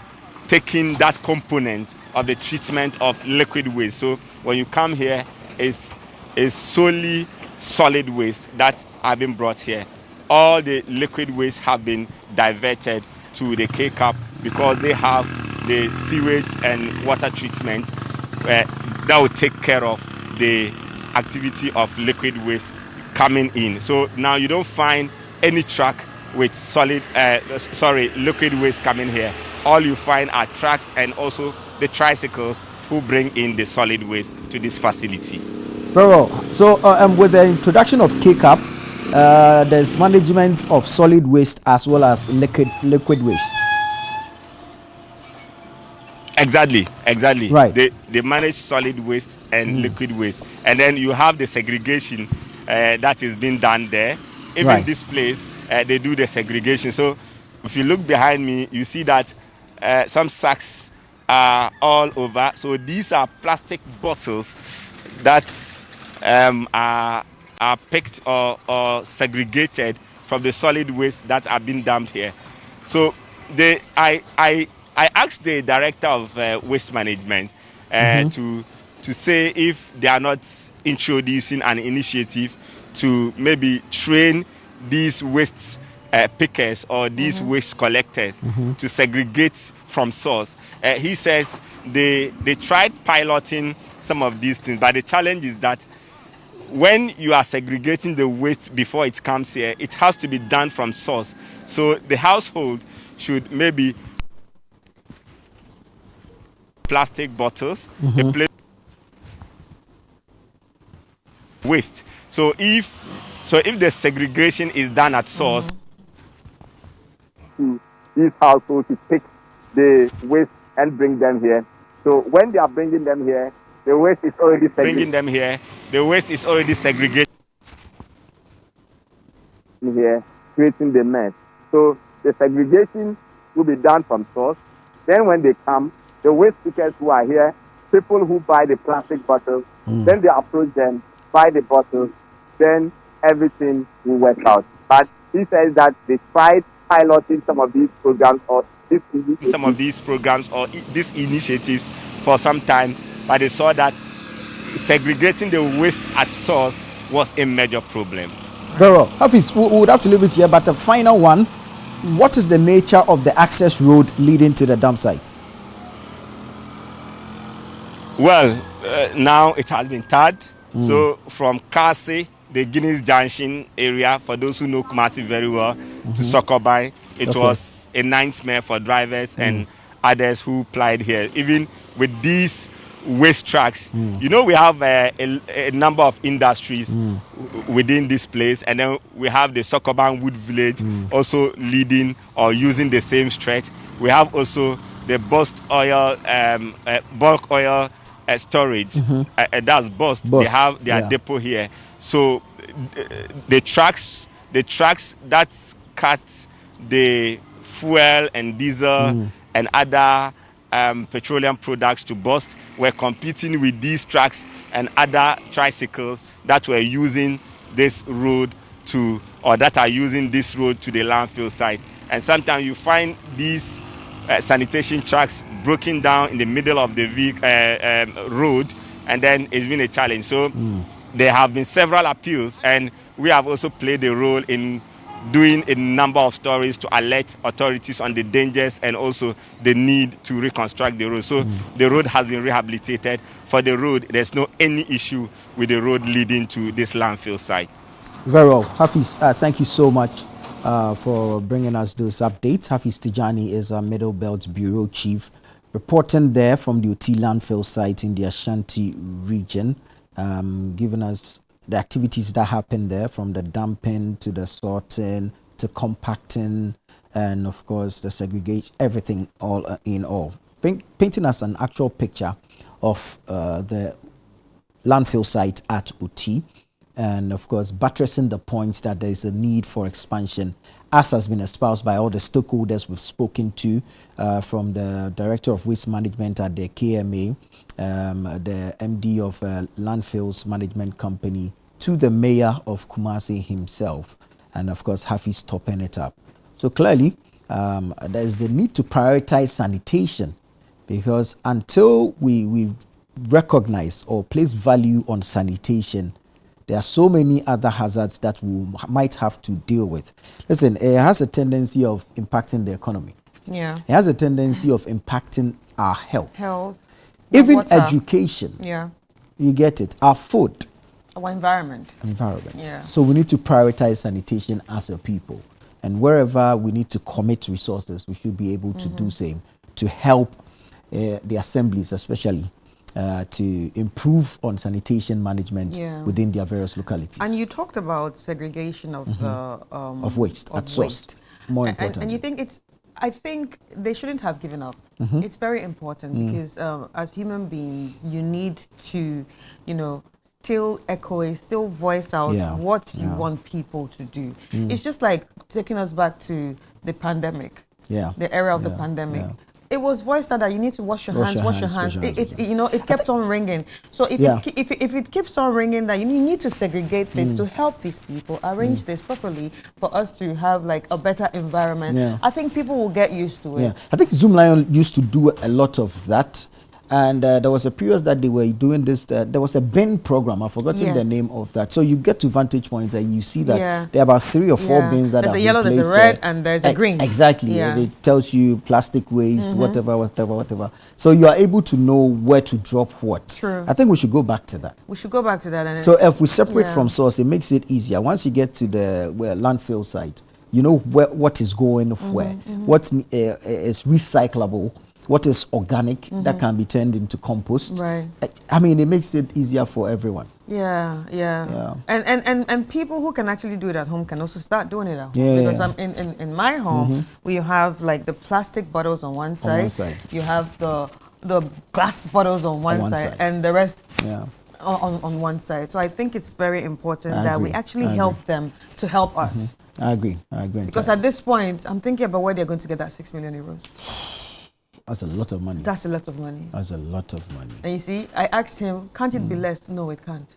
taken that component of the treatment of liquid waste. So when you come here, it's solely solid waste that have been brought here. All the liquid waste have been diverted to the K-Cap because they have the sewage and water treatment that will take care of the activity of liquid waste coming in. So now you don't find any truck with liquid waste coming here. All you find are trucks and also the tricycles who bring in the solid waste to this facility. Very well. So with the introduction of K-Cap, there's management of solid waste as well as liquid waste. Exactly. Right. They manage solid waste and liquid waste, and then you have the segregation that is being done there. Even this place, they do the segregation. So if you look behind me, you see that some sacks are all over. So these are plastic bottles that are picked or segregated from the solid waste that are being dumped here. So I asked the director of waste management to say if they are not introducing an initiative to maybe train these waste pickers or these waste collectors to segregate from source. He says they tried piloting some of these things, but the challenge is that when you are segregating the waste before it comes here, it has to be done from source. So the household should maybe plastic bottles, a place waste. So if the segregation is done at source, these households to pick the waste and bring them here. So when they are bringing them here, the waste is already segregated. Here, creating the mess. So the segregation will be done from source. Then when they come, the waste pickers who are here, people who buy the plastic bottles, then they approach them, buy the bottles, then everything will work out. But he says that they tried piloting some of these programs or these initiatives for some time, but they saw that segregating the waste at source was a major problem. Very well. Hafiz, we would have to leave it here, but the final one, what is the nature of the access road leading to the dump site? Well, now it has been tarred. So from Kasi, the Guinness Junction area, for those who know Kumasi very well, to Sokobai, it was a nightmare for drivers and others who plied here. Even with these waste trucks, you know, we have a number of industries within this place, and then we have the Sokoban Wood Village also leading or using the same stretch. We have also the bulk oil storage. That's Bust. They have their depot here. So the trucks that cut the fuel and diesel and other petroleum products to Bust were competing with these trucks and other tricycles that were using this road to the landfill site. And sometimes you find these sanitation trucks broken down in the middle of the road, and then it's been a challenge. So there have been several appeals, and we have also played a role in doing a number of stories to alert authorities on the dangers and also the need to reconstruct the road. So the road has been rehabilitated. For the road, there's no any issue with the road leading to this landfill site. Very well. Hafiz, thank you so much for bringing us those updates. Hafiz Tijani is a Middle Belt Bureau Chief, reporting there from the OT landfill site in the Ashanti region, giving us the activities that happen there, from the dumping to the sorting to compacting, and of course the segregation, everything all in all. Painting us an actual picture of the landfill site at OT, and of course buttressing the point that there is a need for expansion, as has been espoused by all the stakeholders we've spoken to, from the Director of Waste Management at the KMA, the MD of Landfills Management Company, to the Mayor of Kumasi himself, and of course Hafiz topping it up. So clearly there is a need to prioritize sanitation, because until we recognize or place value on sanitation, there are so many other hazards that we might have to deal with. Listen, it has a tendency of impacting the economy. Yeah. It has a tendency of impacting our health. Even Even education. Yeah. You get it. Our food. Our environment. Yeah. So we need to prioritize sanitation as a people. And wherever we need to commit resources, we should be able to do same to help the assemblies, especially to improve on sanitation management within their various localities. And you talked about segregation of of waste at source. More important. And you think I think they shouldn't have given up. It's very important because as human beings, you need to, still echo, still voice out what you want people to do. It's just like taking us back to the pandemic. The era of the pandemic. It was voiced out that you need to wash your hands. It kept on ringing. So if it keeps on ringing, that you need to segregate this to help these people, arrange this properly for us to have like a better environment. I think people will get used to it. I think Zoom Lion used to do a lot of that. And there was a period that they were doing this. There was a bin program. I've forgotten the name of that. So you get to vantage points and you see that there are about 3 or 4 bins that there's a yellow, there's a red, and there's a green. Exactly. It tells you plastic waste, whatever. So you are able to know where to drop what. True. I think we should go back to that. And so if we separate from source, it makes it easier. Once you get to the landfill site, you know what is going where, what is recyclable, what is organic that can be turned into compost. Right. I mean, it makes it easier for everyone. Yeah. And people who can actually do it at home can also start doing it at home. Because I'm in my home, we have like the plastic bottles on one side. You have the glass bottles on one side, and the rest on one side. So I think it's very important that we actually help them to help us. I agree. Because at this point, I'm thinking about where they're going to get that 6 million euros. That's a lot of money. That's a lot of money. That's a lot of money. And you see, I asked him, can't it be less? No, it can't.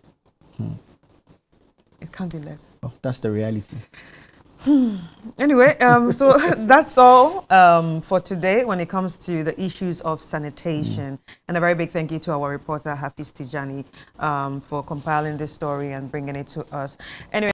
It can't be less. Oh, that's the reality. Anyway, so that's all for today when it comes to the issues of sanitation. And a very big thank you to our reporter, Hafiz Tijani, for compiling this story and bringing it to us. Anyway.